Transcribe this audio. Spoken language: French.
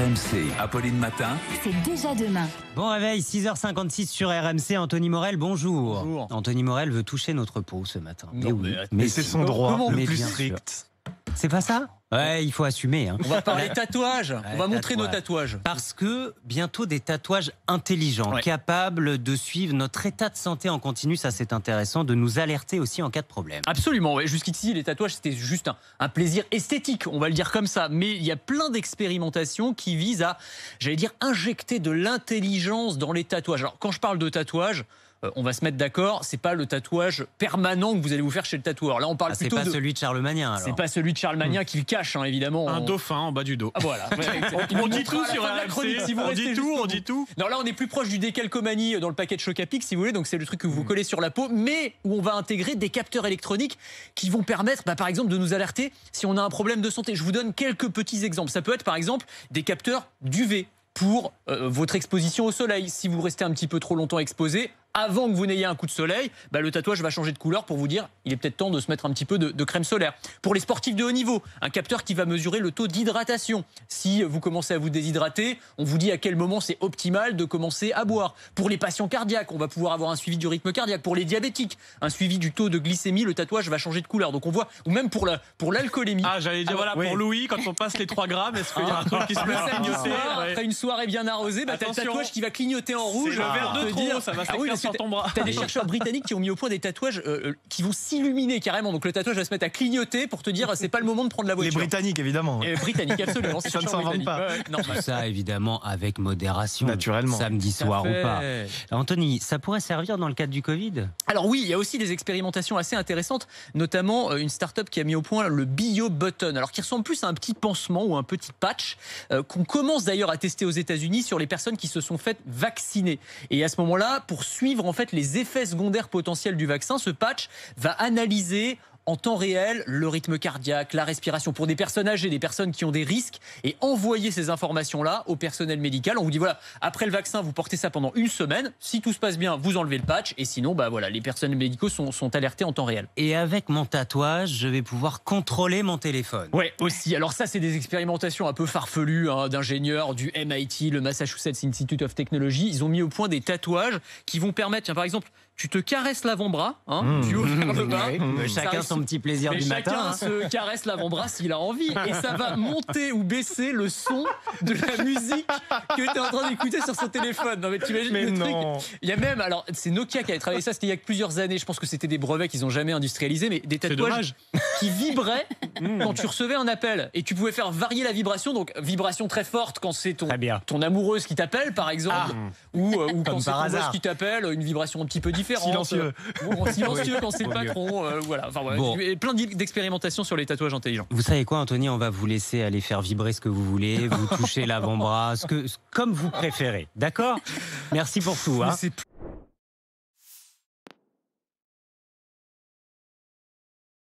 RMC, Apolline Matin. C'est déjà demain. Bon réveil, 6h56 sur RMC. Anthony Morel, bonjour. Bonjour. Anthony Morel veut toucher notre peau ce matin. Non, oui. mais c'est si. son droit. Comment Mais le plus bien strict? C'est pas ça? Ouais, il faut assumer. Hein. On va parler tatouages. On va montrer nos tatouages. tatouages. Parce que bientôt des tatouages intelligents, Ouais. capables de suivre notre état de santé en continu, ça c'est intéressant, de nous alerter aussi en cas de problème. Absolument, ouais. Jusqu'ici, les tatouages, c'était juste un plaisir esthétique, on va le dire comme ça. Mais il y a plein d'expérimentations qui visent à, j'allais dire, injecter de l'intelligence dans les tatouages. Alors, quand je parle de tatouage, on va se mettre d'accord, c'est pas le tatouage permanent que vous allez vous faire chez le tatoueur. Là, on parle C'est plutôt pas celui de Charlemagne alors. C'est pas celui de Charlemagne qui le cache, hein, évidemment. Un dauphin en bas du dos. Ah voilà. On dit tout sur la chronique. Si vous on restez dit jusqu'au tout, on bout. dit tout. Non, là, on est plus proche du décalcomanie dans le paquet de Chocapic, si vous voulez. Donc, c'est le truc que vous collez sur la peau, mais où on va intégrer des capteurs électroniques qui vont permettre, par exemple, de nous alerter si on a un problème de santé. Je vous donne quelques petits exemples. Ça peut être, par exemple, des capteurs d'UV pour votre exposition au soleil. Si vous restez un petit peu trop longtemps exposé, avant que vous n'ayez un coup de soleil, le tatouage va changer de couleur pour vous dire il est peut-être temps de se mettre un petit peu de crème solaire. Pour les sportifs de haut niveau, un capteur qui va mesurer le taux d'hydratation. Si vous commencez à vous déshydrater, on vous dit à quel moment c'est optimal de commencer à boire. Pour les patients cardiaques, on va pouvoir avoir un suivi du rythme cardiaque. Pour les diabétiques, un suivi du taux de glycémie, le tatouage va changer de couleur. Donc on voit, ou même pour l'alcoolémie. Ah, j'allais dire, oui. pour Louis, quand on passe les 3 grammes, est-ce qu'il y a un truc qui se met à Samedi clignoter soir, Ouais. après une soirée bien arrosée, t'as le Attention. tatouage qui va clignoter en rouge. C'est le verre de te trop, dire- ça va Ah oui, s'écrire parce que sur ton bras. T'as des chercheurs britanniques qui ont mis au point des tatouages qui vont s'illuminer carrément. Donc le tatouage va se mettre à clignoter pour te dire c'est pas le moment de prendre la Les voiture. Britanniques, évidemment. Britannique, absolument. Ça ne s'invente pas. Tout ça évidemment avec modération. Naturellement. Samedi Tout à soir fait. ou pas. Anthony, ça pourrait servir dans le cadre du Covid? Alors oui, il y a aussi des expérimentations assez intéressantes, notamment une start-up qui a mis au point le Bio Button, alors qui ressemble plus à un petit pansement ou un petit patch qu'on commence d'ailleurs à tester aux États-Unis sur les personnes qui se sont faites vacciner. Et à ce moment-là, pour suivre en fait les effets secondaires potentiels du vaccin, ce patch va analyser en temps réel le rythme cardiaque, la respiration pour des personnes âgées, des personnes qui ont des risques, et envoyer ces informations-là au personnel médical. On vous dit voilà, après le vaccin, vous portez ça pendant une semaine. Si tout se passe bien, vous enlevez le patch, et sinon, voilà, les personnels médicaux sont alertés en temps réel. Et avec mon tatouage, je vais pouvoir contrôler mon téléphone. Ouais, aussi. Alors ça, c'est des expérimentations un peu farfelues d'ingénieurs du MIT, le Massachusetts Institute of Technology. Ils ont mis au point des tatouages qui vont permettre, tiens, par exemple, tu te caresses l'avant-bras, du haut vers le bas. Ça Chacun reste- son petit plaisir Mais du matin. chacun hein. se caresse l'avant-bras s'il a envie. Et ça va monter ou baisser le son de la musique que tu es en train d'écouter sur son téléphone. Non mais t'imagines Mais le non. truc. Il y a même, alors c'est Nokia qui avait travaillé ça, c'était il y a que plusieurs années. Je pense que c'était des brevets qu'ils n'ont jamais industrialisés, mais des tatouages dommage. qui vibraient quand tu recevais un appel. Et tu pouvais faire varier la vibration. Donc vibration très forte quand c'est Très bien. ton amoureuse qui t'appelle par exemple. Ou quand c'est ton par boss hasard. qui t'appelle, une vibration un petit peu différente. Silencieux. Ou silencieux quand c'est le Vaut mieux. patron. Voilà. Enfin, ouais. Bon. Et plein d'expérimentations sur les tatouages intelligents. Vous savez quoi, Anthony, on va vous laisser aller faire vibrer ce que vous voulez, vous toucher l'avant-bras, comme vous préférez. D'accord? Merci pour tout. Mais Hein. c'est